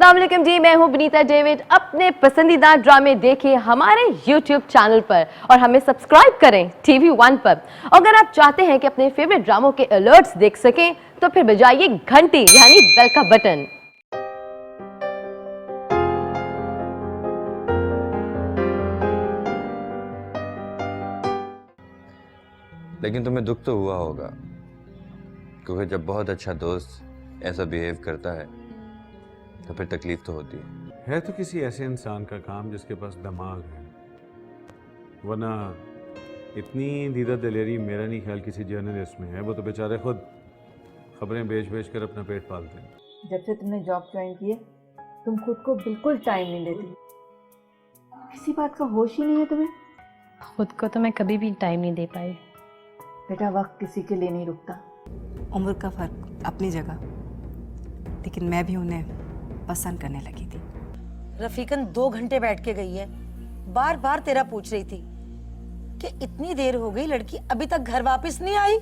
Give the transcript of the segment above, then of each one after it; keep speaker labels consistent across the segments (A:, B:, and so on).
A: अस्सलाम वालेकुम जी, मैं हूं विनीता डेविड। अपने पसंदीदा ड्रामे देखिए हमारे YouTube चैनल पर और हमें सब्सक्राइब करें TV1 पर। अगर आप चाहते हैं कि अपने फेवरेट ड्रामों के अलर्ट्स देख सकें तो फिर बजाइए घंटी यानी बेल का बटन।
B: लेकिन तुम्हें दुख तो हुआ होगा, क्योंकि जब बहुत अच्छा दोस्त ऐसा बिहेव करता है तो फिर तकलीफ तो होती
C: है तो किसी ऐसे इंसान का काम जिसके पास दिमाग है, वरना इतनी दीदा दिलेरी मेरा नहीं ख्याल किसी जर्नलिस्ट में है। वो तो बेचारे खुद खबरें बेच कर अपना पेट पालते हैं।
D: जब से तुमने जॉब ज्वाइन की है तुम खुद को बिल्कुल टाइम नहीं देती। किसी बात का होश ही नहीं है तुम्हें।
E: खुद को तो मैं कभी भी टाइम नहीं दे पाई।
D: बेटा वक्त किसी के लिए नहीं रुकता।
F: उम्र का फर्क अपनी जगह, लेकिन मैं भी उन्हें पसंद करने लगी थी।
G: रफीकन 2 घंटे बैठ के गई है, बार बार तेरा पूछ रही थी कि इतनी देर हो गई, लड़की अभी तक घर वापस नहीं आई।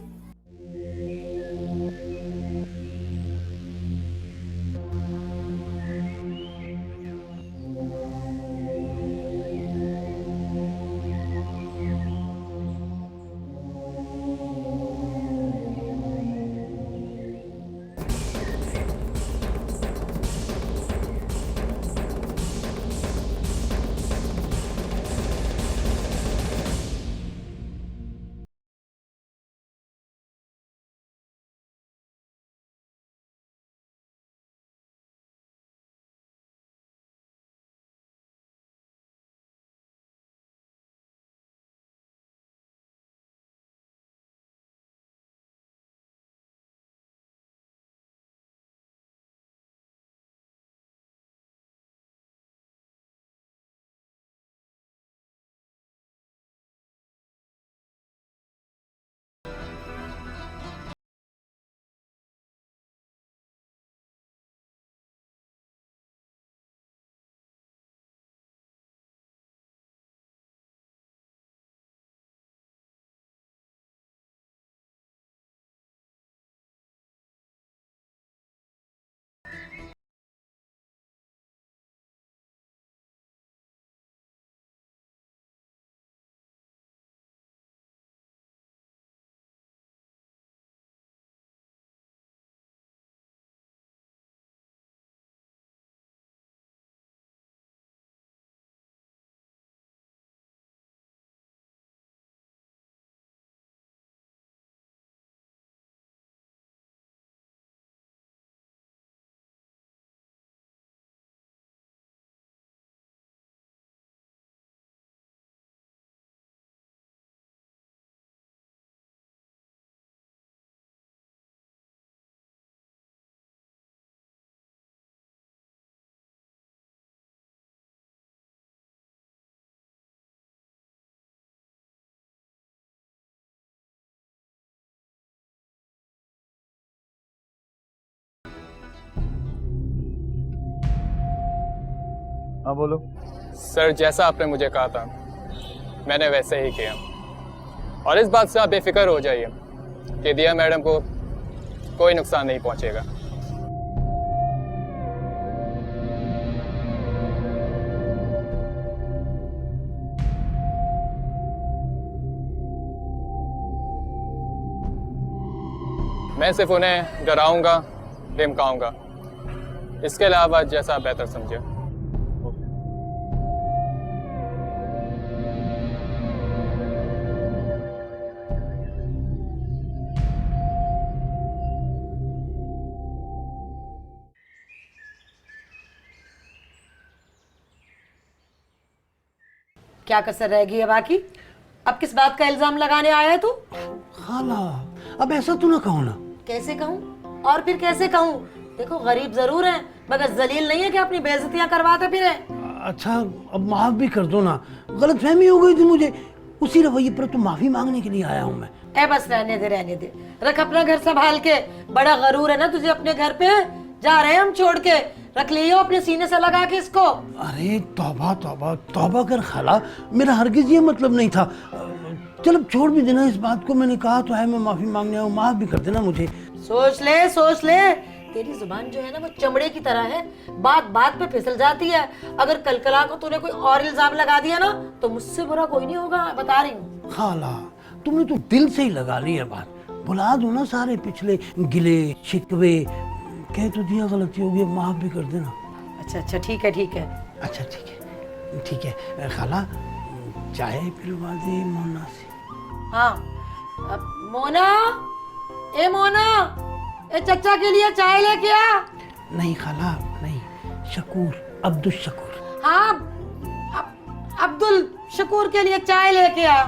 C: हाँ बोलो।
H: सर, जैसा आपने मुझे कहा था मैंने वैसे ही किया, और इस बात से आप बेफिक्र हो जाइए कि दिया मैडम को कोई नुकसान नहीं पहुंचेगा। मैं सिर्फ उन्हें डराऊंगा, धमकाऊंगा, इसके अलावा जैसा आप बेहतर समझे।
G: क्या कसर रह गई है बाकी? अब किस बात का इल्जाम लगाने आया है तू?
I: खाला, अब ऐसा तू ना कहो ना।
G: कैसे कहूँ और फिर कैसे कहूँ? देखो गरीब जरूर है मगर जलील नहीं है कि अपनी बेइज्जतियां करवाते फिरे।
I: अच्छा अब माफ भी कर दो ना, गलत फहमी हो गई थी मुझे। उसी रवैये पर तो माफी मांगने के लिए आया हूँ मैं।
G: बस रहने दे, रख अपना घर संभाल के। बड़ा गरूर है ना तुझे अपने घर पे। जा रहे हैं हम छोड़ के, रख लियो अपने सीने से लगा के इसको।
I: अरे तौबा तौबा तौबा कर खाला, मेरा हरगिज ये मतलब नहीं था। चल अब छोड़ भी देना इस बात को। मैंने कहा तो है मैं माफी मांगने आऊँ, माफ भी कर देना मुझे।
G: सोच ले तेरी जुबान जो है ना वो चमड़े की तरह है, बात बात पे फिसल जाती है। अगर कल कला को तूने कोई और इल्जाम लगा दिया ना तो मुझसे बुरा कोई नहीं होगा, बता रही हूँ।
I: खाला तुमने तो दिल से ही लगा ली है बात। भुला दो ना सारे पिछले गिले शिकवे। कह तो दिया गलती होगी, अब माफ भी कर देना।
G: अच्छा अच्छा ठीक है ठीक है।
I: अच्छा ठीक है खाला, चाय पिलवा दे मोना से।
G: हाँ मोना, ए मोना, ए चचा के लिए चाय लेके आ।
I: नहीं खाला नहीं, शकूर, अब्दुल शकूर।
G: हाँ अब्दुल शकूर के लिए चाय लेके आ।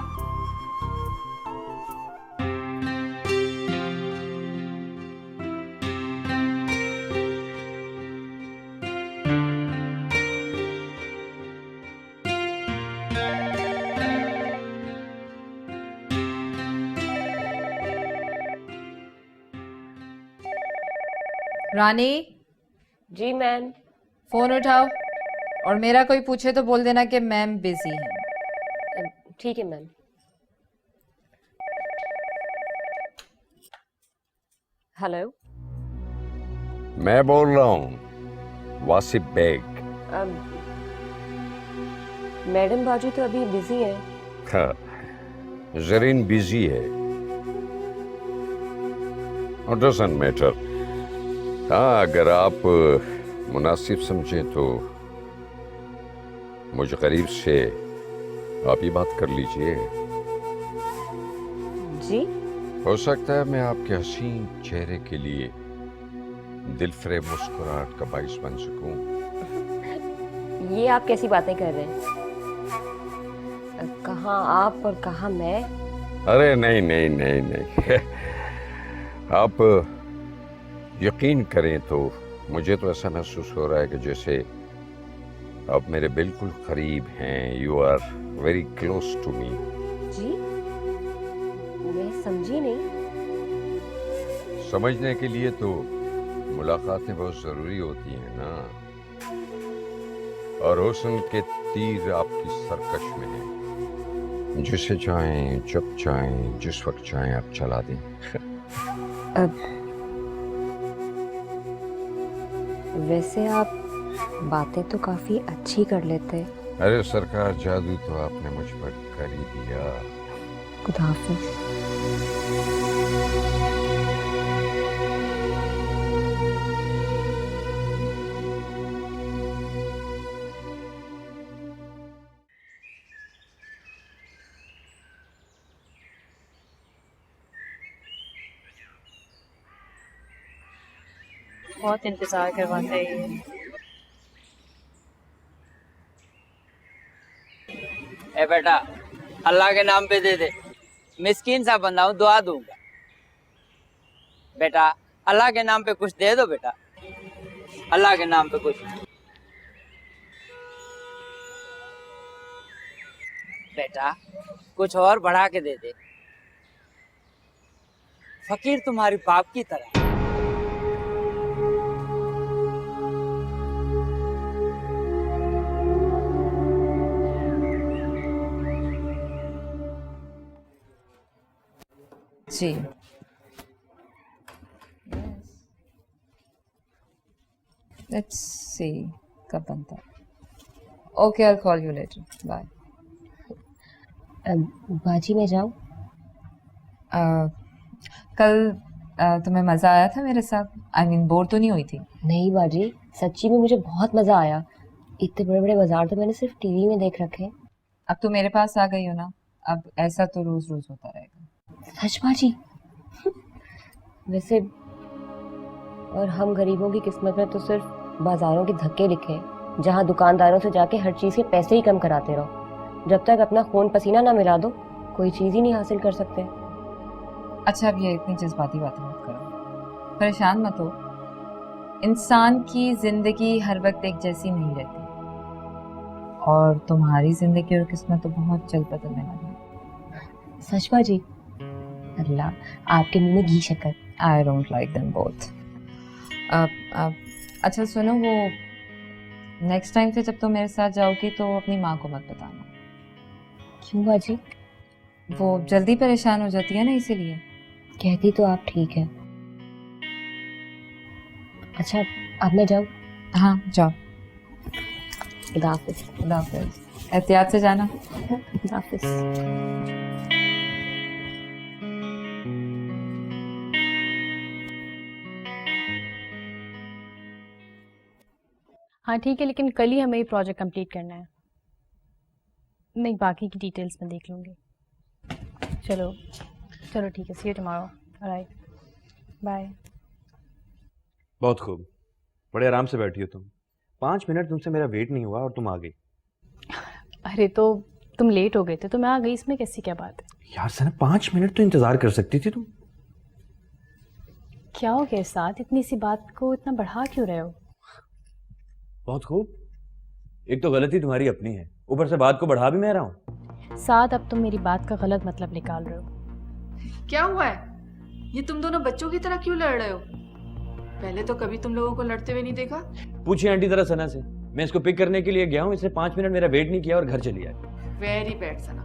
J: रानी,
A: जी मैम।
J: फोन उठाओ और मेरा कोई पूछे तो बोल देना कि मैम बिजी हैं।
A: ठीक है मैम। हेलो,
K: मैं बोल रहा हूँ वासिफ बेग।
A: मैडम बाजू तो अभी बिजी है।
K: हाँ, जरीन बिजी है। Doesn't matter. हाँ, अगर आप मुनासिब समझे तो मुझे करीब से आप ही बात कर लीजिए।
A: जी?
K: हो सकता है मैं आपके हसीन चेहरे के लिए दिलफरेब मुस्कुराहट का बाइस बन सकूं।
A: ये आप कैसी बातें कर रहे हैं? कहाँ आप और कहाँ मैं?
K: अरे नहीं नहीं नहीं नहीं आप यकीन करें तो मुझे तो ऐसा महसूस हो रहा है कि जैसे आप मेरे बिल्कुल करीब हैं। You are very close to me.
A: जी? मैं समझी नहीं।
K: समझने के लिए तो मुलाकातें बहुत जरूरी होती हैं ना। और हुस्न के तीर आपकी सरकश में है, जिसे चाहें जब चाहें जिस वक्त चाहें आप चला दें।
A: वैसे आप बातें तो काफी अच्छी कर लेते हैं।
K: अरे सरकार, जादू तो आपने मुझ पर कर ही दिया।
A: खुदा हाफिज।
E: बहुत इंतजार करवाता है ये।
L: ए बेटा, अल्लाह के नाम पे दे दे। मिस्कीन सा बंदा हूँ, दुआ दूंगा। बेटा अल्लाह के नाम पे कुछ दे दो बेटा, अल्लाह के नाम पे कुछ। बेटा कुछ और बढ़ा के दे दे। फकीर तुम्हारी बाप की तरह।
J: जी लेट्स सी कब बनता है। Okay, I will call you later. Bye.
A: बाजी मैं जाऊँ?
J: कल तुम्हें मज़ा आया था मेरे साथ? आई मीन बोर तो नहीं हुई थी?
A: नहीं बाजी, सच्ची में मुझे बहुत मजा आया। इतने बड़े बड़े बाजार तो मैंने सिर्फ टीवी में देख रखे हैं।
J: अब तो मेरे पास आ गई हो ना, अब ऐसा तो रोज रोज होता रहेगा।
A: सच बाजी? वैसे और हम गरीबों की किस्मत में तो सिर्फ बाजारों के धक्के लिखे हैं, जहाँ दुकानदारों से जाके हर चीज़ के पैसे ही कम कराते रहो। जब तक अपना खून पसीना ना मिला दो, कोई चीज़ ही नहीं हासिल कर सकते।
J: अच्छा, अब ये इतनी जज्बाती बातें मत करो, परेशान मत हो। इंसान की जिंदगी हर वक्त एक जैसी नहीं रहती, और तुम्हारी जिंदगी और किस्मत तो बहुत जल्द बदलने वाली है।
A: सच बाजी? अल्लाह, आपके मुंह में घी शक्कर।
J: I don't like them both. अच्छा सुनो, वो नेक्स्ट टाइम से जब तुम मेरे साथ जाओगी तो अपनी माँ को मत बताना।
A: क्यों बाजी?
J: वो जल्दी परेशान हो जाती है ना, इसीलिए।
A: कहती तो आप ठीक है, अच्छा अब मैं जाऊँ?
J: हाँ जाओ।
A: खुदा हाफिज।
J: खुदा हाफिज, एहतियात से जाना।
A: खुदा हाफिज। हाँ ठीक है, लेकिन कल ही हमें ये प्रोजेक्ट कंप्लीट करना है। नहीं, बाकी की डिटेल्स मैं देख लूँगी। चलो चलो ठीक है, see you tomorrow. Alright, bye.
M: बहुत खूब, बड़े आराम से बैठी हो तुम। 5 मिनट तुमसे मेरा वेट नहीं हुआ और तुम आ गई।
A: अरे तो तुम लेट हो गए थे तो मैं आ गई, इसमें कैसी क्या बात है?
M: यार सना, 5 मिनट तो इंतजार कर सकती थी तुम।
A: क्या हो गया साथ, इतनी सी बात को इतना बढ़ा क्यों रहे हो?
M: बहुत खूब, एक तो गलती तुम्हारी अपनी है, ऊपर से बात को बढ़ा भी मैं रहा हूँ।
A: साथ अब तुम मेरी बात का गलत मतलब निकाल रहे हो।
N: क्या हुआ है? ये तुम दोनों बच्चों की तरह क्यों लड़ रहे हो? पहले तो कभी तुम लोगों को लड़ते हुए नहीं देखा।
M: पूछिए आंटी जरा सना से, मैं इसको पिक करने के लिए गया हूँ, इसने 5 मिनट मेरा वेट नहीं किया और घर चली आई।
N: वेरी बैड सना,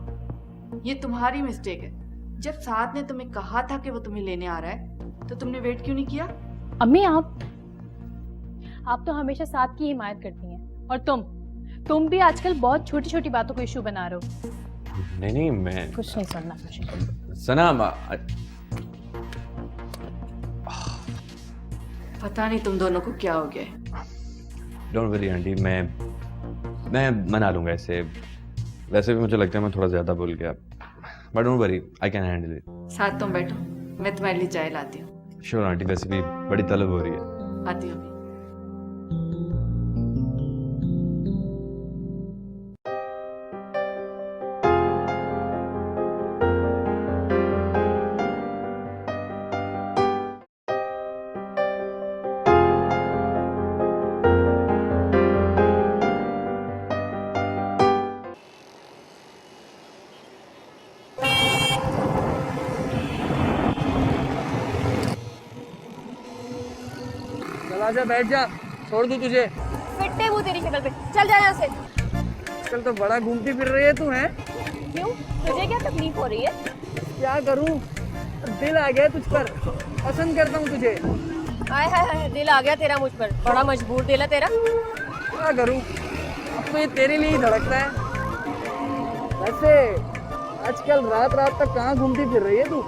N: ये तुम्हारी मिस्टेक है। जब साथ ने तुम्हें कहा था कि वो तुम्हें लेने आ रहा है तो तुमने वेट क्यों नहीं किया?
A: अम्मी आप तो हमेशा साथ की हिमायत करती हैं, और तुम भी आजकल बहुत छोटी छोटी बातों को इशू बना रहे हो।
M: नहीं मैं
A: कुछ नहीं सुनना मुझे।
M: सना
N: पता नहीं तुम दोनों को क्या हो गया है।
M: डोंट वरी आंटी, मैं मना लूंगा इसे। वैसे भी मुझे लगता है मैं थोड़ा ज्यादा बोल गया, but don't worry, I can handle it.
N: साथ तुम बैठो, मैं तुम्हारे लिए चाय लाती हूँ।
M: श्योर आंटी, वैसे भी बड़ी तलब हो रही है।
N: आती हूँ।
H: आजा बैठ जा, छोड़ दूं तुझे।
A: फिट्टे वो तेरी शक्ल पे, चल जा यहाँ से।
H: आजकल तो बड़ा घूमती फिर रही है तू, हैं?
A: क्यों, तुझे क्या तकलीफ हो रही है?
H: क्या करूं, दिल आ गया तुझ पर, पसंद करता हूँ तुझे।
A: हाय हाय हाय, दिल आ गया तेरा मुझ पर, बड़ा मजबूर दिल है तेरा।
H: क्या करूं, अब तो ये तेरे लिए ही धड़कता है। वैसे आजकल रात रात तक कहाँ घूमती फिर रही है तू?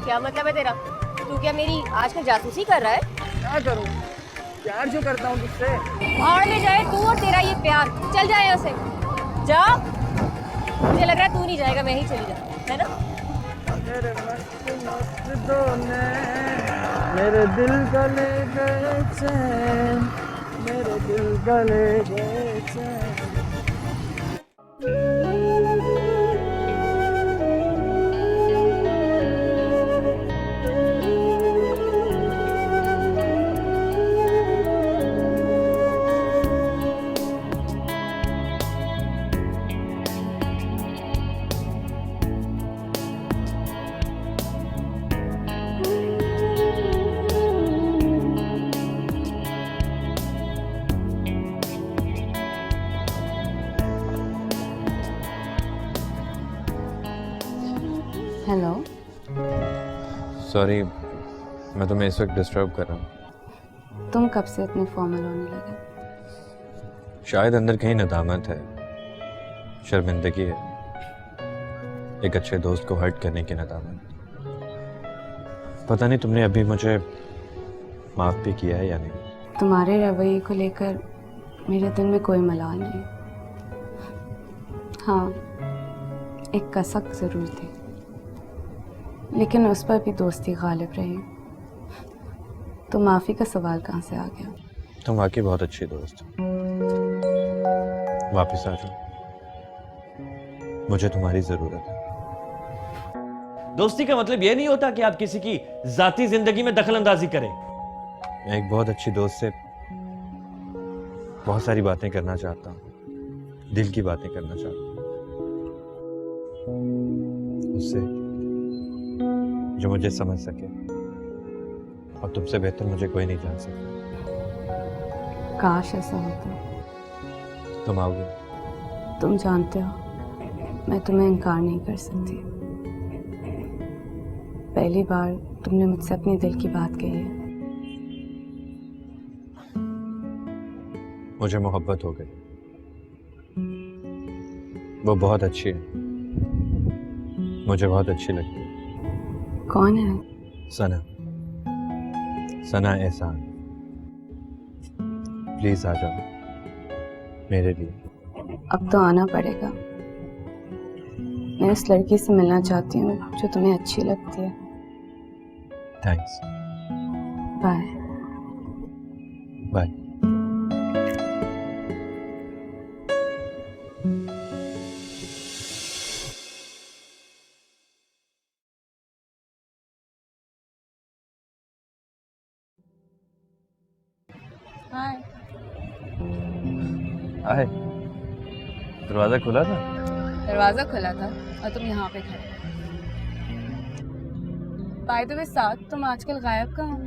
A: क्या मतलब है तेरा? तू क्या मेरी आजकल जासूसी कर रहा है?
H: क्या करूं, प्यार जो करता हूँ तुझसे।
A: और ले जाए तू और तेरा ये प्यार, चल जाए यहाँ से, जा। मुझे लग रहा है तू नहीं जाएगा, मैं ही चली जाऊँ, है ना?
H: मेरे मस्त मस्त दोने मेरे दिल का ले गए चैन, मेरे दिल का ले गए चैन।
F: हेलो।
B: सॉरी, मैं तुम्हें इस वक्त डिस्टर्ब कर रहा हूँ।
F: तुम कब से इतने फॉर्मल होने लगे?
B: शायद अंदर कहीं नदामत है, शर्मिंदगी है, एक अच्छे दोस्त को हर्ट करने की नदामत। पता नहीं तुमने अभी मुझे माफ भी किया है या नहीं।
F: तुम्हारे रवैये को लेकर मेरे दिल में कोई मलाल नहीं। हाँ, एक कसक जरूर थी, लेकिन उस पर भी दोस्ती गालिब रही। तो माफ़ी का सवाल कहाँ से आ गया?
B: तुम वाकई बहुत अच्छी दोस्त हो। वापस आ जाओ, मुझे तुम्हारी जरूरत है।
O: दोस्ती का मतलब ये नहीं होता कि आप किसी की जाती जिंदगी में दखल अंदाजी करें।
B: मैं एक बहुत अच्छी दोस्त से बहुत सारी बातें करना चाहता हूँ, दिल की बातें करना चाहता हूँ, उससे जो मुझे समझ सके, और तुमसे बेहतर मुझे कोई नहीं जान सकता।
F: काश ऐसा होता।
B: तुम आओगे?
F: तुम जानते हो मैं तुम्हें इनकार नहीं कर सकती। पहली बार तुमने मुझसे अपने दिल की बात कही है,
B: मुझे मोहब्बत हो गई। वो बहुत अच्छी है, मुझे बहुत अच्छी लगती है।
F: कौन है?
B: सना, सना एहसान। प्लीज आ जाओ मेरे लिए।
F: अब तो आना पड़ेगा। मैं उस लड़की से मिलना चाहती हूँ जो तुम्हें अच्छी लगती है।
B: थैंक्स।
F: बाय।
B: बाय।
F: हाय।
M: हाय। दरवाजा खुला था?
F: दरवाजा खुला था और तुम यहाँ पे खड़े। बाय द वे साथ, तुम आजकल गायब कहाँ हो?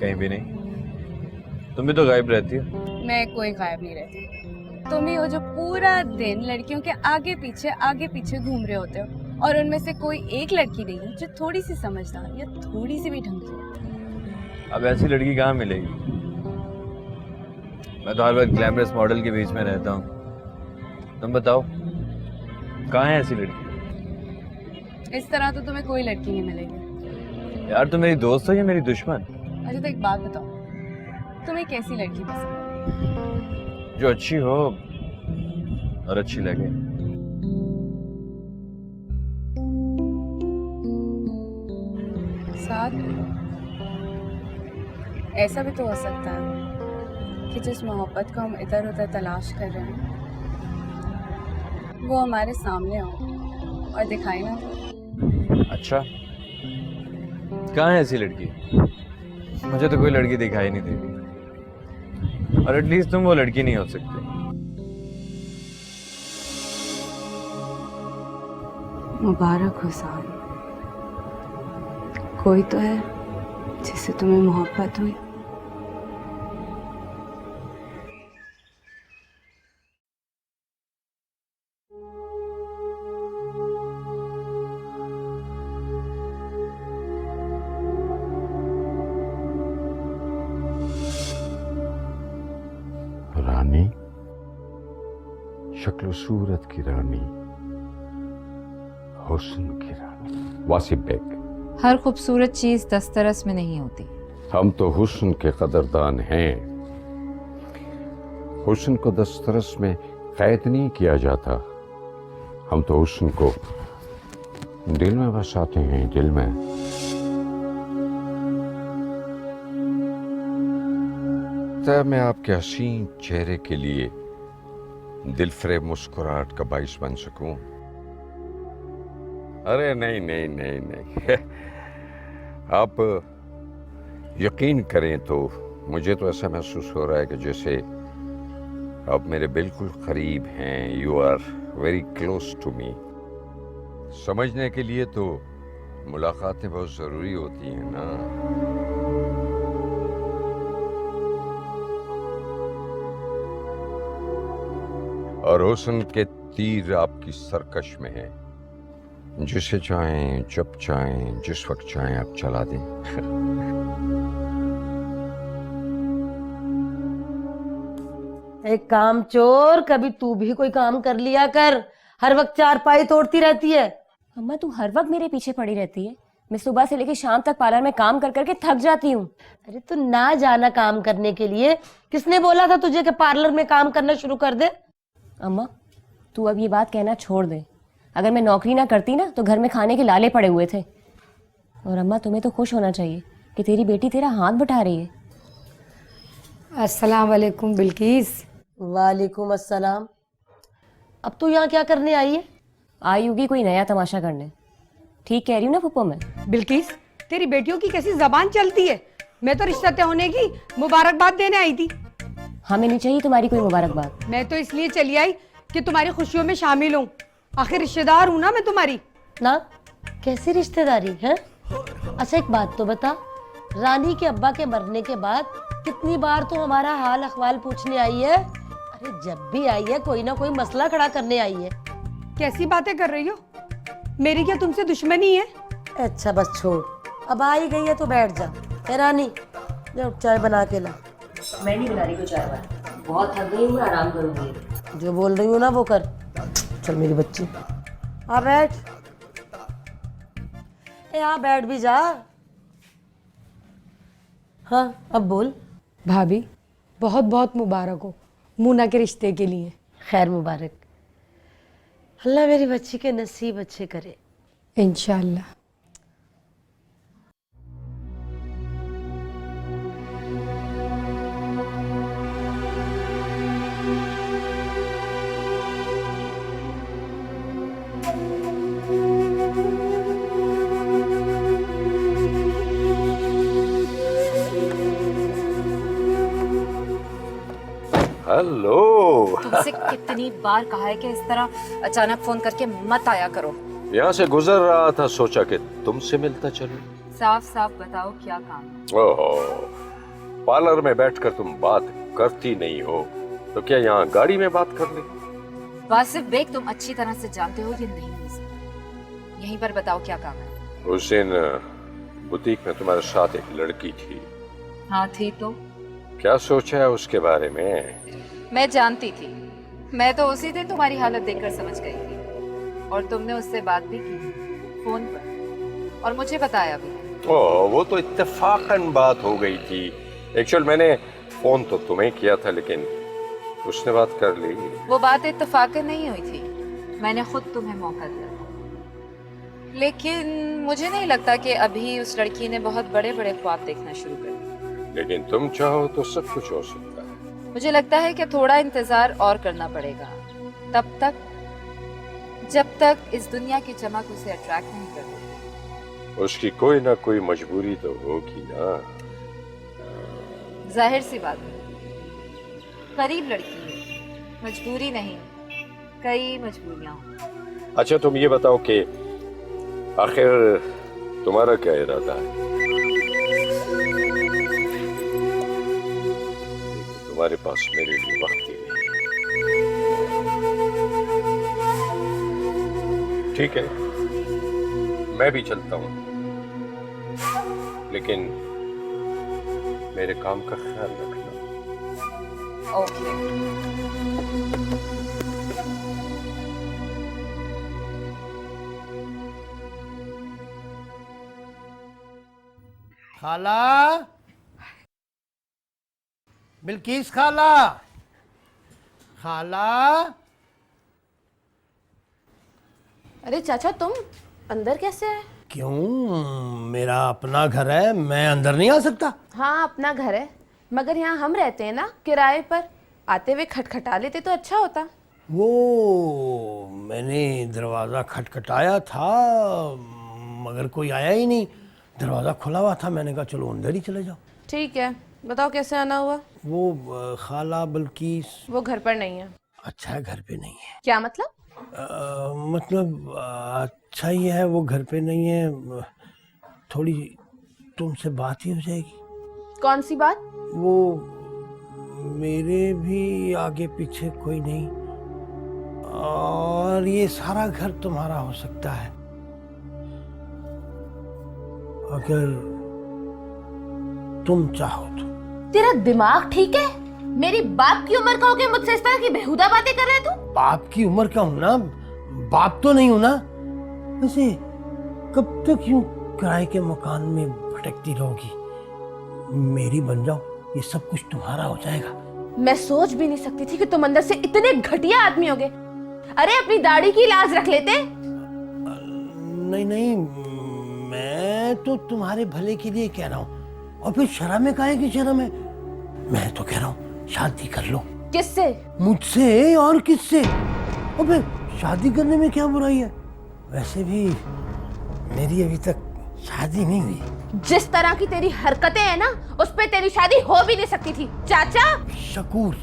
M: कहीं भी नहीं। तुम भी तो गायब रहती हो।
F: मैं कोई गायब नहीं रहती। तुम ही हो जो पूरा दिन लड़कियों के आगे पीछे घूम रहे होते हो, और उनमें से कोई एक लड़की नहीं है जो थोड़ी सी समझदार या थोड़ी सी भी ढंग की हो।
M: अब ऐसी लड़की कहाँ मिलेगी? मैं तो हर वक्त ग्लैमरस मॉडल के बीच में रहता हूँ। तुम बताओ कहाँ है ऐसी लड़की?
F: इस तरह तो तुम्हें कोई लड़की नहीं मिलेगी।
M: यार तुम मेरी दोस्त हो या मेरी दुश्मन?
F: अच्छा तो एक बात बताओ, तुम्हें कैसी लड़की पसंद है?
M: जो अच्छी हो और अच्छी लगे।
F: साथ ऐसा भी तो हो सकता है कि जिस मोहब्बत को हम इधर उधर तलाश कर रहे हैं वो हमारे सामने हो और दिखाई ना दे।
M: अच्छा, कहाँ है ऐसी लड़की? मुझे तो कोई लड़की दिखाई नहीं देती, और एटलीस्ट तुम वो लड़की नहीं हो सकती।
F: मुबारक हो साहब, कोई तो है जिससे तुम्हें मोहब्बत हुई।
K: रानी, शक्ल सूरत की रानी, हुस्न की रानी। वासिफ बेग,
J: हर खूबसूरत चीज दस्तरस में नहीं होती।
K: हम तो हुस्न के कदरदान हैं। हुस्न को दस्तरस में कैद नहीं किया जाता, हम तो हुस्न को दिल में बसाते हैं, दिल में। तब मैं आपके हसीन चेहरे के लिए दिलफरेब मुस्कुराहट का बाइस बन सकूं। अरे नहीं नहीं नहीं नहीं आप यकीन करें तो मुझे तो ऐसा महसूस हो रहा है कि जैसे आप मेरे बिल्कुल करीब हैं। You are very close to me. समझने के लिए तो मुलाकातें बहुत ज़रूरी होती हैं ना। और हुस्न के तीर आपकी सरकश में है, जिसे चाहें जब चाहें जिस वक्त चाहें आप चला दें।
G: एक काम चोर, कभी तू भी कोई काम कर लिया कर, हर वक्त चारपाई तोड़ती रहती है।
P: अम्मा तू हर वक्त मेरे पीछे पड़ी रहती है। मैं सुबह से लेकर शाम तक पार्लर में काम कर करके थक जाती हूँ।
G: अरे तू ना जाना काम करने के लिए, किसने बोला था तुझे कि पार्लर में काम करना शुरू कर दे?
P: अम्मा तू अब ये बात कहना छोड़ दे। अगर मैं नौकरी ना करती ना तो घर में खाने के लाले पड़े हुए थे। और अम्मा तुम्हें तो खुश होना चाहिए कि तेरी बेटी तेरा हाथ बटा रही है।
G: अस्सलाम वालेकुम बिल्किस। वालेकुम अस्सलाम। अब तू यहाँ क्या करने आई है?
P: आई होगी कोई नया तमाशा करने। ठीक कह रही हूँ ना फुप्पो मैं?
Q: बिल्किस तेरी बेटियों की कैसी जबान चलती है। मैं तो रिश्ता तय होने की मुबारकबाद देने आई थी।
P: हमें नहीं चाहिए तुम्हारी कोई मुबारकबाद।
Q: मैं तो इसलिए चली आई कि तुम्हारी खुशियों में शामिल हूँ। आखिर रिश्तेदार हूँ ना मैं तुम्हारी।
G: ना कैसी रिश्तेदारी है? अच्छा एक बात तो बता, रानी के अब्बा के मरने के बाद कितनी बार तो हमारा हाल अहवाल पूछने आई है? अरे जब भी आई है कोई ना कोई मसला खड़ा करने आई है।
Q: कैसी बातें कर रही हो? मेरी क्या तुमसे दुश्मनी है?
G: अच्छा बस छोड़, अब आ ही गई है तो बैठ जा। ए रानी, जा चाय बना के ला।
P: मैं नहीं बना रही कोई चाय वाय, बहुत थक गई हूँ, मैं आराम करूंगी।
G: जो बोल रही हूँ ना वो कर। चल मेरी बच्ची, हाँ बैठ। यहाँ बैठ भी जा। हाँ अब बोल।
Q: भाभी बहुत बहुत मुबारक हो मुन्ना के रिश्ते के लिए।
G: खैर मुबारक, अल्लाह मेरी बच्ची के नसीब अच्छे करे
Q: इंशाल्लाह।
K: हेलो।
E: तुमसे कितनी बार कहा है कि इस तरह अचानक फोन करके मत आया करो।
K: यहाँ से गुजर रहा था, सोचा कि तुमसे मिलता चलूं।
E: साफ साफ बताओ क्या काम है?
K: ओहो, पार्लर में बैठकर तुम बात करती नहीं हो तो क्या यहाँ गाड़ी में बात कर ले?
E: वासिफ बेग, तुम अच्छी तरह से जानते हो ये नहीं हो सकता। यहीं पर बताओ क्या काम है?
K: उस दिन बुटीक में तुम्हारे साथ एक लड़की थी।
E: हाँ थी तो?
K: क्या सोचा है उसके बारे में?
E: मैं जानती थी। मैं तो उसी दिन तुम्हारी हालत देखकर समझ गई थी और तुमने उससे बात भी की फोन पर और मुझे बताया भी।
K: ओह, वो तो इत्तेफाकन बात हो गई थी। एक्चुअल मैंने फोन तो तुम्हें किया था लेकिन उसने बात कर ली।
E: वो बात इत्तेफाकन नहीं हुई थी, मैंने खुद तुम्हें मौका दिया था। लेकिन मुझे नहीं लगता कि अभी उस लड़की ने बहुत बड़े बड़े ख्वाब देखना शुरू कर दिए।
K: लेकिन तुम चाहो तो सब कुछ हो सकता है।
E: मुझे लगता है कि थोड़ा इंतजार और करना पड़ेगा, तब तक जब तक इस दुनिया की चमक उसे अट्रैक्ट नहीं करती।
K: उसकी कोई ना कोई मजबूरी तो होगी ना।
E: जाहिर सी बात है, गरीब लड़की है, मजबूरी नहीं, कई मजबूरियां।
K: अच्छा तुम ये बताओ कि आखिर तुम्हारा क्या इरादा है? तुम्हारे पास मेरे लिए वक्त ही नहीं। ठीक है, मैं भी चलता हूँ, लेकिन मेरे काम का ख्याल रखना।
E: ओके।
I: खाला, बिल्किस खाला, खाला।
A: अरे चाचा, तुम अंदर कैसे है?
I: क्यों, मेरा अपना घर है, मैं अंदर नहीं आ सकता?
A: हाँ अपना घर है, मगर यहाँ हम रहते हैं ना किराए पर। आते हुए खटखटा लेते तो अच्छा होता।
I: वो मैंने दरवाज़ा खटखटाया था मगर कोई आया ही नहीं। दरवाज़ा खुला हुआ था, मैंने कहा चलो अंदर ही चले जाओ।
A: ठीक है, बताओ कैसे आना हुआ?
I: वो खाला बिल्किस
A: वो घर पर नहीं है।
I: अच्छा है, घर पे नहीं है।
A: क्या मतलब?
I: मतलब अच्छा ही है, वो घर पे नहीं है। थोड़ी तुमसे बात ही हो जाएगी।
A: कौन सी बात?
I: वो मेरे भी आगे पीछे कोई नहीं और ये सारा घर तुम्हारा हो सकता है अगर तुम चाहो तो।
A: तेरा दिमाग ठीक है? मेरी बाप की उम्र का होके मुझसे इस तरह की बेहुदा बातें कर रहे तू?
I: बाप की उम्र का हूं ना, बाप तो नहीं हूं ना। वैसे कब तक यूं किराए के मकान में भटकती रहोगी? मेरी बन जाओ, ये सब कुछ तुम्हारा हो जाएगा।
A: मैं सोच भी नहीं सकती थी कि तुम अंदर से इतने घटिया आदमी होगे। अरे अपनी दाढ़ी की लाज रख लेते।
I: नहीं नहीं, मैं तो तुम्हारे भले के लिए कह रहा हूँ। और फिर शर्म में काहे की शर्म है? मैं तो कह रहा हूँ शादी कर लो।
A: किससे?
I: मुझसे और किससे? और फिर शादी करने में क्या बुराई है? वैसे भी मेरी अभी तक शादी नहीं हुई।
A: जिस तरह की तेरी हरकतें हैं ना, उस पे तेरी शादी हो भी नहीं सकती थी। चाचा
I: शकूर,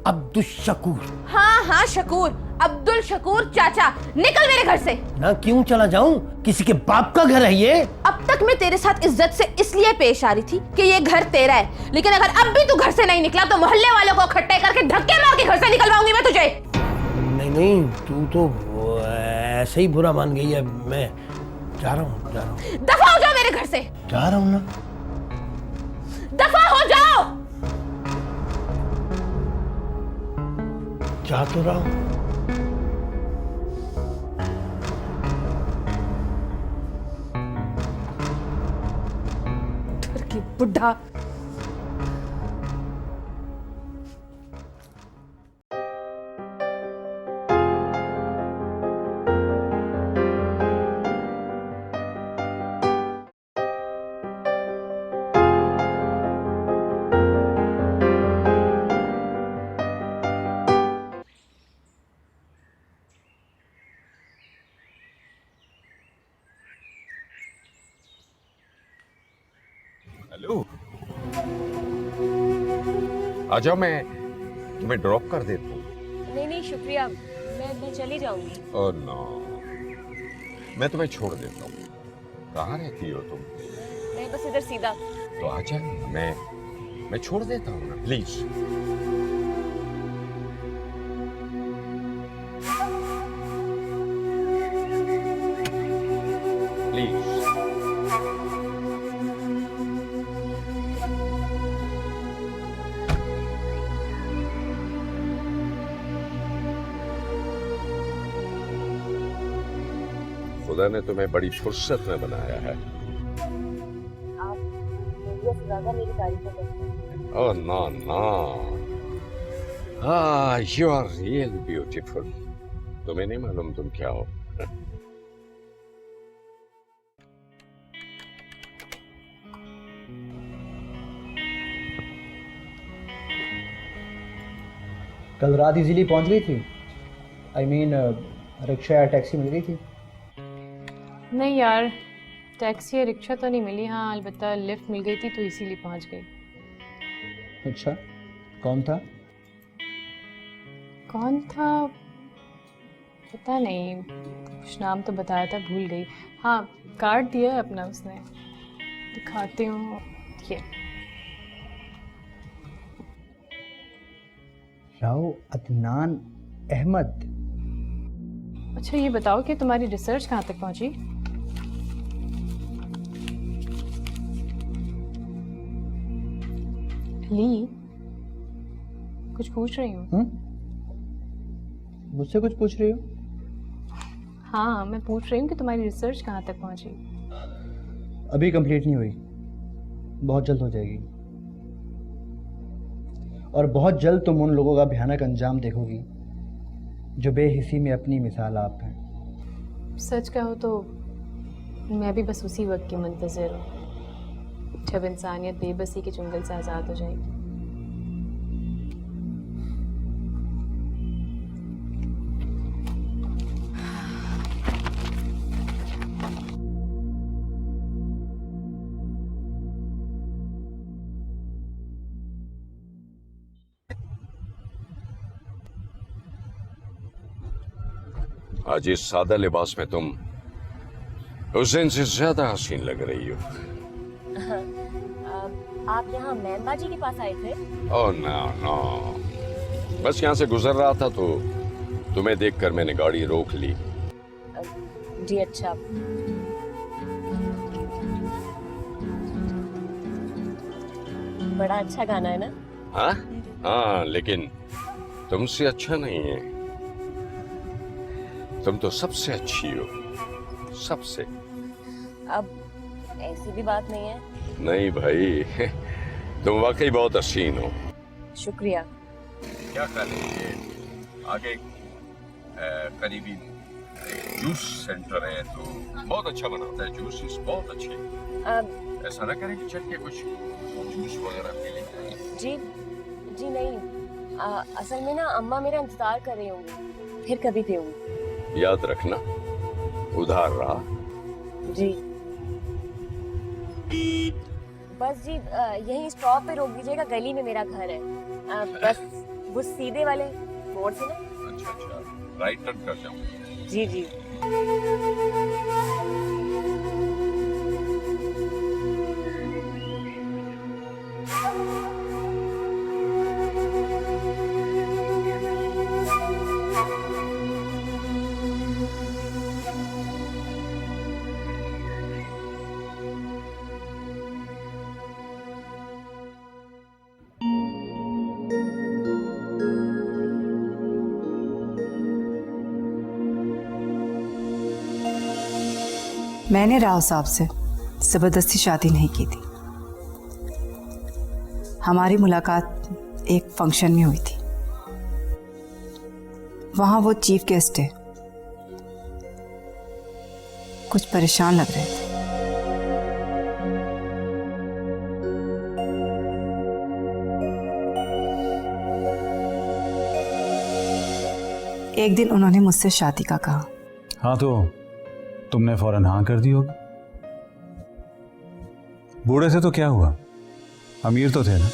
I: अब्दुल शकूर।
A: हाँ हाँ शकूर, अब्दुल शकूर चाचा, निकल मेरे घर से।
I: ना क्यों चला जाऊं? किसी के बाप का घर है ये।
A: अब तक मैं तेरे साथ इज्जत से इसलिए पेश आ रही थी कि ये घर तेरा है, लेकिन अगर अब भी तू घर से नहीं निकला तो मोहल्ले वालों को इकट्ठे करके धक्के मार के घर से निकलवाऊंगी मैं तुझे।
I: नहीं नहीं, तू तो ऐसे ही बुरा मान गई है। मैं जा रहा हूँ, जा रहा हूँ।
A: दफा हो जाओ मेरे घर से।
I: जा रहा हूँ ना।
A: दफा हो जाओ।
I: जा तो रहा हूँ।
Q: टर्की बुढ़ा।
K: हेलो, आ जाओ, मैं तुम्हें ड्रॉप कर देता हूँ।
P: नहीं नहीं शुक्रिया, मैं चली जाऊंगी।
K: ओह नो, मैं तुम्हें छोड़ देता हूँ। कहाँ रहती हो तुम?
P: मैं बस इधर सीधा।
K: तो आ जाओ, मैं छोड़ देता हूँ ना, प्लीज। प्लीज। खुदा ने तुम्हें बड़ी फुर्सत में बनाया है।
P: आप ज्यादा मेरी तारीफ करते हैं।
K: Oh no no, you are real beautiful. तुम्हें नहीं मालूम तुम क्या हो।
R: कल रात इजीली पहुंच गई थी? आई मीन रिक्शा या टैक्सी मिल गई थी?
S: नहीं यार, टैक्सी या रिक्शा तो नहीं मिली। हाँ अलबत्ता लिफ्ट मिल गई थी तो इसीलिए पहुंच गई।
R: अच्छा, कौन था?
S: कौन था पता नहीं, कुछ नाम तो बताया था, भूल गई। हाँ कार्ड दिया है अपना उसने, दिखाती हूँ ये।
R: राव अदनान अहमद।
S: अच्छा ये बताओ कि तुम्हारी रिसर्च कहाँ तक पहुंची? ली, कुछ पूछ रही हूँ।
R: मुझसे कुछ पूछ रही हो?
S: हाँ मैं पूछ रही हूँ कि तुम्हारी रिसर्च कहाँ तक पहुंची।
R: अभी कंप्लीट नहीं हुई, बहुत जल्द हो जाएगी। और बहुत जल्द तुम उन लोगों का भयानक अंजाम देखोगी जो बेहिसी में अपनी मिसाल आप हैं।
S: सच कहो तो मैं भी बस उसी वक्त की मुंतज़िर हूँ जब इंसानियत बेबसी के चुंगल से आज़ाद हो जाएगी।
K: आज इस सादा लिबास में तुम हुसैन से ज्यादा हसीन लग रही हो।
P: आप यहाँ मैम्बा जी के पास आए थे?
K: ओह नो नो, बस यहाँ से गुजर रहा था तो तुम्हें देखकर मैंने गाड़ी रोक ली।
P: जी अच्छा। बड़ा अच्छा गाना है ना?
K: हाँ हाँ, लेकिन तुमसे अच्छा नहीं है। तुम तो सबसे अच्छी हो, सबसे।
P: अब ऐसी भी बात नहीं है।
K: नहीं भाई, तुम वाकई बहुत हसीन हो।
P: शुक्रिया।
K: क्या कर लेंगे आगे, करीबी जूस सेंटर है तो बहुत अच्छा बनाता है जूस, बहुत अच्छे। ऐसा ना करें कि चल के कुछ जूस वगैरह पी लें।
P: जी जी नहीं, असल में ना अम्मा मेरा इंतजार कर रही होंगी, फिर कभी पीऊंगी।
K: याद रखना, उधार रहा।
P: जी बस जी, यहीं स्टॉप पे रोक दीजिएगा, गली में मेरा घर है। बस वो सीधे वाले मोड़ से ना।
K: अच्छा अच्छा, राइट टर्न कर जाऊँ।
P: जी जी।
T: मैंने राव साहब से ज़बरदस्ती शादी नहीं की थी। हमारी मुलाकात एक फंक्शन में हुई थी। वहाँ वो चीफ गेस्ट है, कुछ परेशान लग रहे थे। एक दिन उन्होंने मुझसे शादी का कहा।
C: हाँ तो तुमने फौरन हाँ कर दी होगी। बूढ़े से तो क्या हुआ, अमीर तो थे ना।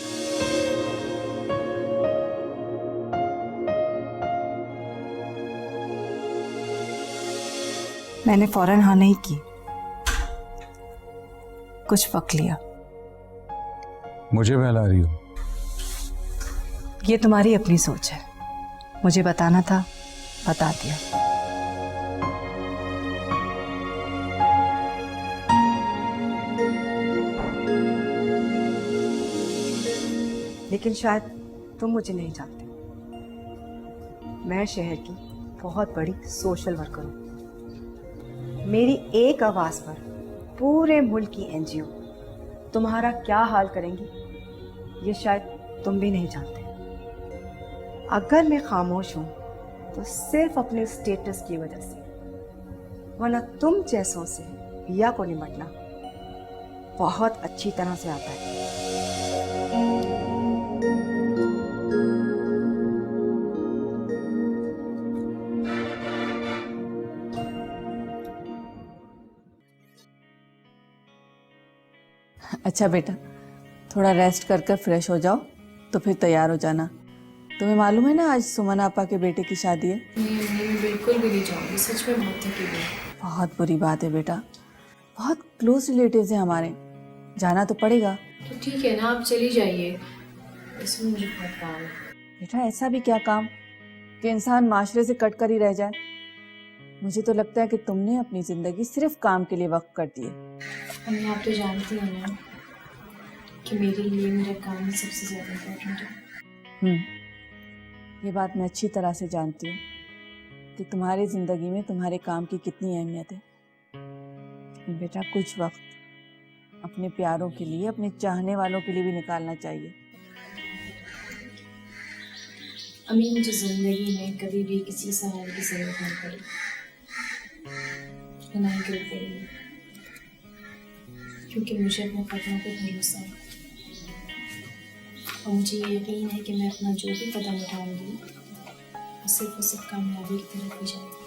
T: मैंने फौरन हाँ नहीं की, कुछ वक्त लिया।
C: मुझे बहला रही हो?
T: ये तुम्हारी अपनी सोच है, मुझे बताना था, बता दिया। लेकिन शायद तुम मुझे नहीं जानते। मैं शहर की बहुत बड़ी सोशल वर्कर हूँ। मेरी एक आवाज़ पर पूरे मुल्क की एनजीओ तुम्हारा क्या हाल करेंगी, ये शायद तुम भी नहीं जानते। अगर मैं खामोश हूँ तो सिर्फ अपने स्टेटस की वजह से, वरना तुम जैसों से पिया को निपटना बहुत अच्छी तरह से आता है।
U: अच्छा बेटा, थोड़ा रेस्ट कर कर फ्रेश हो जाओ तो फिर तैयार हो जाना। तुम्हें मालूम है ना आज सुमन आपा के बेटे की शादी है।
S: नहीं, बिल्कुल भी नहीं जाऊंगी, सच में बहुत थकी हुई।
U: बहुत बुरी बात है बेटा, बहुत क्लोज रिलेटिव्स हैं हमारे, जाना तो पड़ेगा।
S: तो ठीक है ना, आप चली जाइए, इसमें मुझे बहुत काम है।
U: बेटा ऐसा भी क्या काम कि इंसान माशरे से कट कर ही रह जाए। मुझे तो लगता है कि तुमने अपनी जिंदगी सिर्फ काम के लिए वक्त कर दी है।
S: अम्मी आप तो जानती हो ना कि मेरे लिए मेरा काम ही सबसे ज़्यादा इम्पोर्टेंट है।
U: ये बात मैं अच्छी तरह से जानती हूँ कि तुम्हारी ज़िंदगी में तुम्हारे काम की कितनी अहमियत है। लेकिन बेटा कुछ वक्त अपने प्यारों के लिए, अपने चाहने वालों के लिए भी निकालना चाहिए।
S: अम्मी मुझे ज़िंदगी में कभी भी किसी सहारे की ज़रूरत नहीं पड़ी, ना ही कभी पड़ी, क्योंकि मुझे अपने कदमों पे भरोसा है और मुझे ये यकीन है कि मैं अपना जो भी कदम उठाऊंगी वो सिर्फ कामयाबी की तरफ ही जाएगी।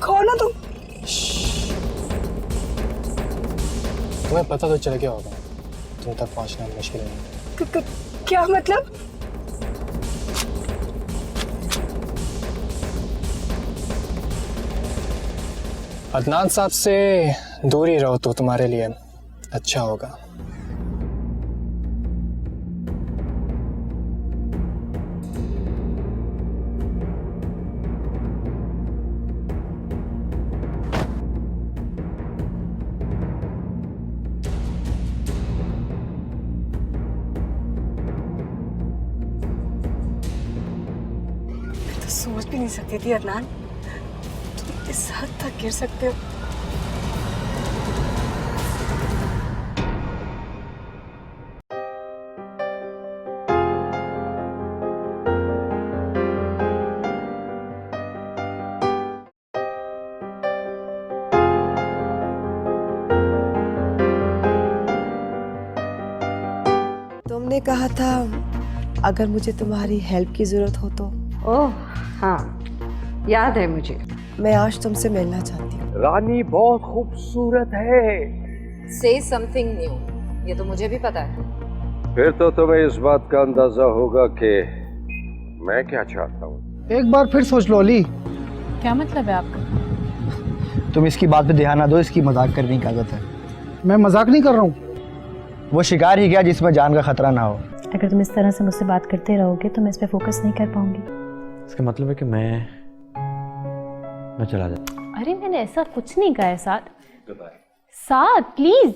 U: कौन हो तुम?
V: तुम्हें पता तो चल गया होगा, तुम तक पहुंचना मुश्किल नहीं।
U: क्या मतलब?
V: अदनान साहब से दूर ही रहो तो तुम्हारे लिए अच्छा होगा।
U: सोच भी नहीं सकती थी अदनान, तुम इस हद तक गिर सकते हो।
T: तुमने कहा था अगर मुझे तुम्हारी हेल्प की जरूरत हो तो।
D: ओह हाँ, याद है मुझे।
T: मैं आज तुमसे मिलना चाहती हूँ।
K: रानी बहुत खूबसूरत है।
E: से समथिंग न्यू, ये तो मुझे भी पता है।
K: फिर तो तुम्हें इस बात का अंदाजा होगा कि मैं क्या चाहता हूँ।
R: एक बार फिर सोच लो अली।
S: क्या मतलब है आपका?
R: तुम इसकी बात पे ध्यान ना दो, इसकी मजाक करने की आदत है। मैं मजाक नहीं कर रहा हूँ, वो शिकार ही गया जिसमें जान का खतरा ना हो।
L: अगर तुम इस तरह से मुझसे बात करते रहोगे तो मैं इस पे फोकस नहीं कर पाऊंगी।
M: इसका मतलब है कि मैं चला जाता।
L: अरे मैंने ऐसा कुछ नहीं कहा है साथ। साथ प्लीज।